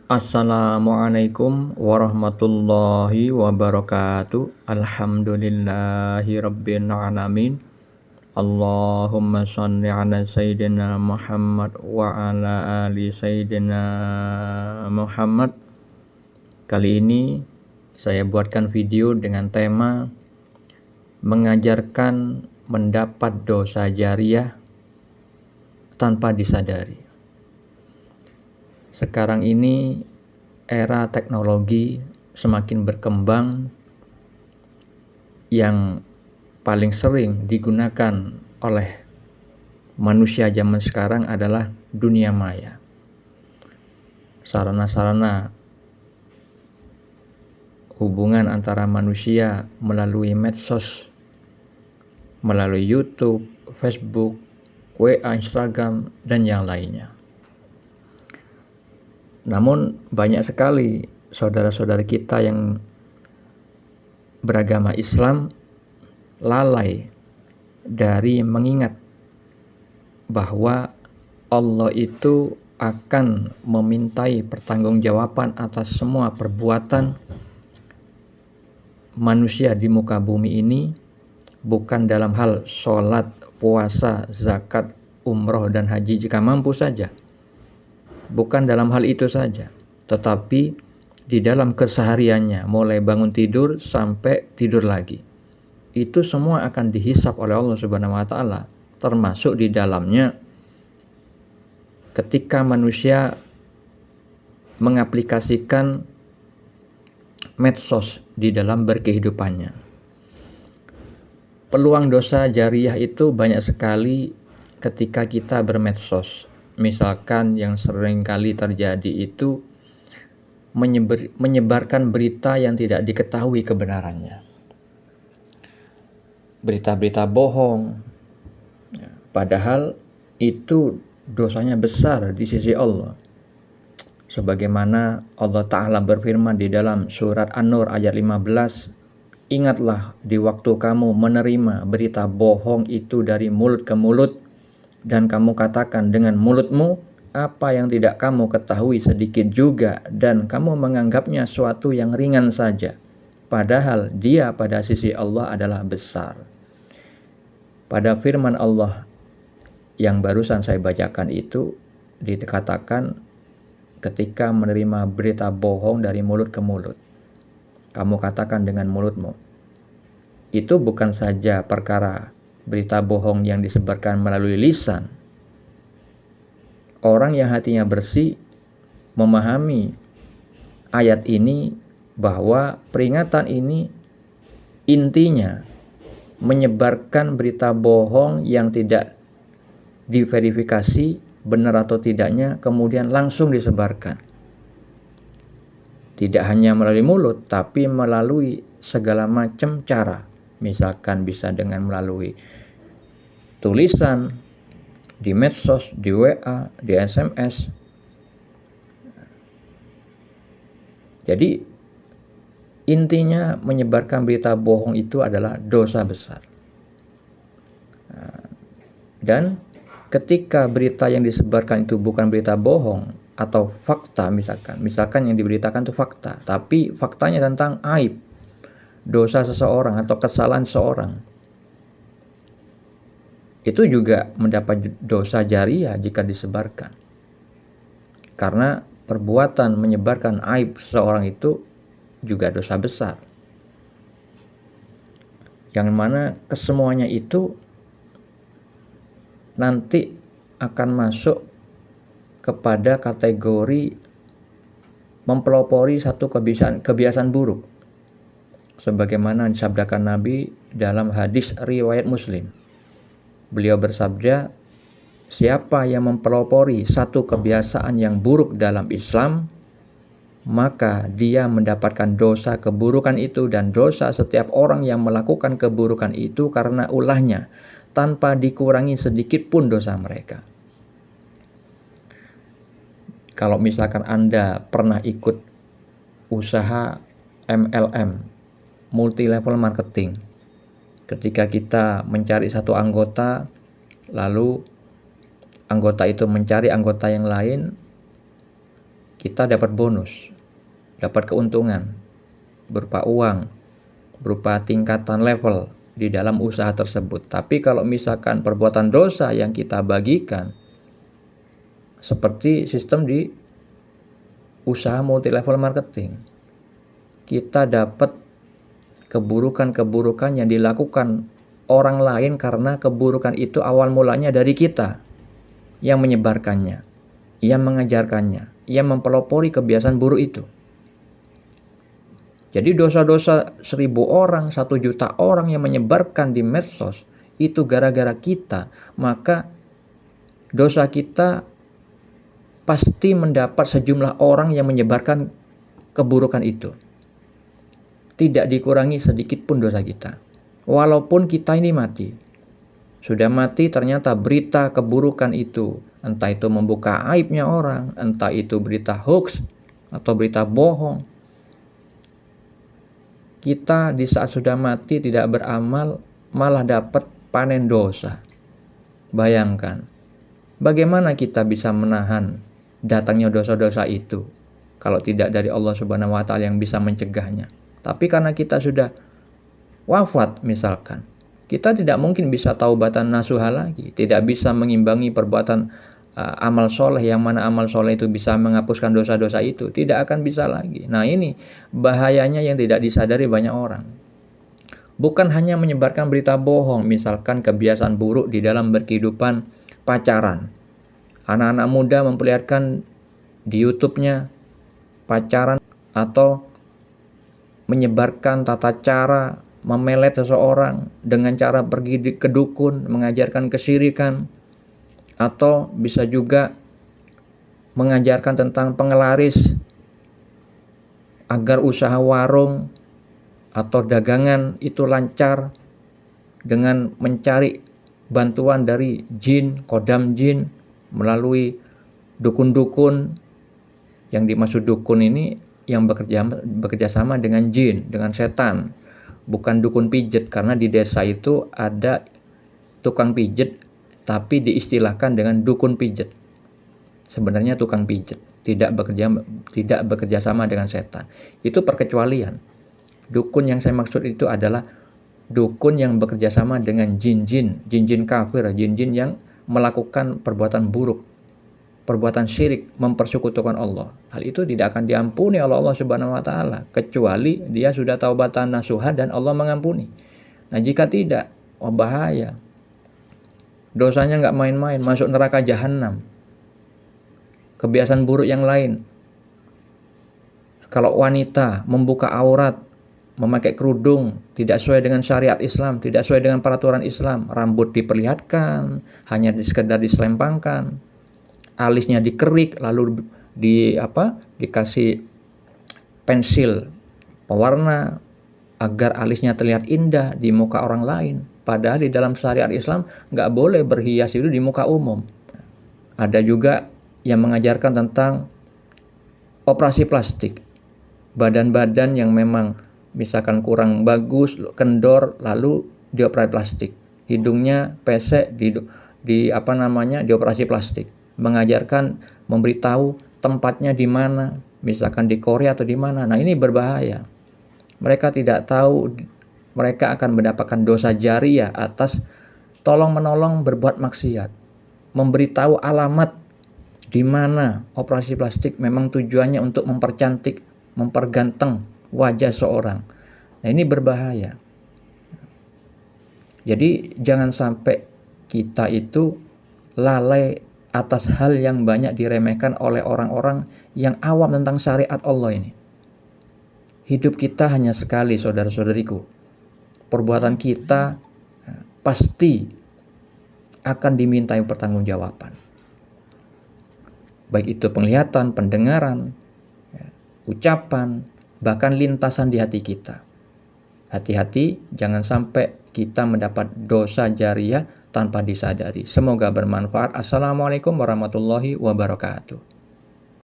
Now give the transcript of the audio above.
Assalamualaikum warahmatullahi wabarakatuh. Alhamdulillahi rabbil alamin. Allahumma shalli ala sayyidina Muhammad wa ala ali sayyidina Muhammad. Kali ini saya buatkan video dengan tema mengajarkan mendapat dosa jariah tanpa disadari. Sekarang ini era teknologi semakin berkembang, yang paling sering digunakan oleh manusia zaman sekarang adalah dunia maya. Sarana-sarana hubungan antara manusia melalui medsos, melalui YouTube, Facebook, WA, Instagram, dan yang lainnya. Namun banyak sekali saudara-saudara kita yang beragama Islam lalai dari mengingat bahwa Allah itu akan memintai pertanggungjawaban atas semua perbuatan manusia di muka bumi ini, bukan dalam hal sholat, puasa, zakat, umroh, dan haji jika mampu saja. Bukan dalam hal itu saja, tetapi di dalam kesehariannya, mulai bangun tidur sampai tidur lagi. Itu semua akan dihisap oleh Allah Subhanahu wa taala, termasuk di dalamnya ketika manusia mengaplikasikan medsos di dalam berkehidupannya. Peluang dosa jariah itu banyak sekali ketika kita bermedsos. Misalkan yang sering kali terjadi itu menyebarkan berita yang tidak diketahui kebenarannya. Berita-berita bohong. Padahal itu dosanya besar di sisi Allah. Sebagaimana Allah Ta'ala berfirman di dalam surat An-Nur ayat 15, "Ingatlah di waktu kamu menerima berita bohong itu dari mulut ke mulut, dan kamu katakan dengan mulutmu apa yang tidak kamu ketahui sedikit juga, dan kamu menganggapnya suatu yang ringan saja, padahal dia pada sisi Allah adalah besar." Pada firman Allah yang barusan saya bacakan itu dikatakan ketika menerima berita bohong dari mulut ke mulut, kamu katakan dengan mulutmu. Itu bukan saja perkara berita bohong yang disebarkan melalui lisan. Orang yang hatinya bersih memahami ayat ini bahwa peringatan ini intinya menyebarkan berita bohong yang tidak diverifikasi benar atau tidaknya, kemudian langsung disebarkan. Tidak hanya melalui mulut, tapi melalui segala macam cara. Misalkan bisa dengan melalui tulisan, di medsos, di WA, di SMS. Jadi intinya menyebarkan berita bohong itu adalah dosa besar. Dan ketika berita yang disebarkan itu bukan berita bohong atau fakta, misalkan yang diberitakan itu fakta, tapi faktanya tentang aib, dosa seseorang atau kesalahan seseorang, itu juga mendapat dosa jariah jika disebarkan. Karena perbuatan menyebarkan aib seseorang itu juga dosa besar. Yang mana kesemuanya itu nanti akan masuk kepada kategori mempelopori satu kebiasaan buruk. Sebagaimana disabdakan Nabi dalam hadis riwayat Muslim. Beliau bersabda, siapa yang mempelopori satu kebiasaan yang buruk dalam Islam, maka dia mendapatkan dosa keburukan itu dan dosa setiap orang yang melakukan keburukan itu karena ulahnya, tanpa dikurangi sedikit pun dosa mereka. Kalau misalkan Anda pernah ikut usaha MLM, multi level marketing, ketika kita mencari satu anggota, lalu anggota itu mencari anggota yang lain, kita dapat bonus, dapat keuntungan berupa uang, berupa tingkatan level di dalam usaha tersebut. Tapi kalau misalkan perbuatan dosa yang kita bagikan, seperti sistem di usaha multi level marketing, kita dapat keburukan-keburukan yang dilakukan orang lain karena keburukan itu awal mulanya dari kita yang menyebarkannya, yang mengajarkannya, yang mempelopori kebiasaan buruk itu. Jadi dosa-dosa 1.000 orang, 1 juta orang yang menyebarkan di medsos itu gara-gara kita, maka dosa kita pasti mendapat sejumlah orang yang menyebarkan keburukan itu. Tidak dikurangi sedikit pun dosa kita. Walaupun kita ini mati. Sudah mati, ternyata berita keburukan itu, entah itu membuka aibnya orang, entah itu berita hoax atau berita bohong. Kita di saat sudah mati tidak beramal, malah dapat panen dosa. Bayangkan, bagaimana kita bisa menahan datangnya dosa-dosa itu kalau tidak dari Allah Subhanahu wa Ta'ala yang bisa mencegahnya. Tapi karena kita sudah wafat misalkan, kita tidak mungkin bisa taubatan nasuha lagi, tidak bisa mengimbangi perbuatan amal soleh, yang mana amal soleh itu bisa menghapuskan dosa-dosa itu, tidak akan bisa lagi. Nah, ini bahayanya yang tidak disadari banyak orang. Bukan hanya menyebarkan berita bohong, misalkan kebiasaan buruk di dalam berkehidupan pacaran. Anak-anak muda memperlihatkan di YouTube-nya pacaran atau menyebarkan tata cara memelet seseorang dengan cara pergi ke dukun, mengajarkan kesyirikan, atau bisa juga mengajarkan tentang penglaris agar usaha warung atau dagangan itu lancar dengan mencari bantuan dari jin, kodam jin, melalui dukun-dukun. Yang dimaksud dukun ini yang bekerja sama dengan jin, dengan setan, bukan dukun pijet, karena di desa itu ada tukang pijet tapi diistilahkan dengan dukun pijet. Sebenarnya tukang pijet, tidak bekerja sama dengan setan. Itu perkecualian. Dukun yang saya maksud itu adalah dukun yang bekerja sama dengan jin-jin kafir, jin-jin yang melakukan perbuatan buruk, perbuatan syirik, mempersekutukan Allah. Hal itu tidak akan diampuni oleh Allah Subhanahu wa Ta'ala kecuali dia sudah taubatan nasuha dan Allah mengampuni. Nah, jika tidak, bahaya. Dosanya nggak main-main, masuk neraka jahanam. Kebiasaan buruk yang lain, kalau wanita membuka aurat, memakai kerudung tidak sesuai dengan syariat Islam, tidak sesuai dengan peraturan Islam, rambut diperlihatkan, hanya sekedar diselempangkan, alisnya dikerik, lalu dikasih pensil pewarna agar alisnya terlihat indah di muka orang lain. Padahal di dalam syariat Islam nggak boleh berhias itu di muka umum. Ada juga yang mengajarkan tentang operasi plastik. Badan-badan yang memang misalkan kurang bagus, kendor, lalu dioperasi plastik. Hidungnya pesek, dioperasi plastik. Mengajarkan, memberitahu tempatnya di mana, misalkan di Korea atau di mana. Nah, ini berbahaya. Mereka tidak tahu mereka akan mendapatkan dosa jariah atas tolong-menolong berbuat maksiat. Memberitahu alamat di mana operasi plastik memang tujuannya untuk mempercantik, memperganteng wajah seorang. Nah, ini berbahaya. Jadi jangan sampai kita itu lalai atas hal yang banyak diremehkan oleh orang-orang yang awam tentang syariat Allah ini. Hidup kita hanya sekali, saudara-saudariku. Perbuatan kita pasti akan dimintai pertanggungjawaban. Baik itu penglihatan, pendengaran, ucapan, bahkan lintasan di hati kita. Hati-hati, jangan sampai kita mendapat dosa jariah tanpa disadari. Semoga bermanfaat. Assalamualaikum warahmatullahi wabarakatuh.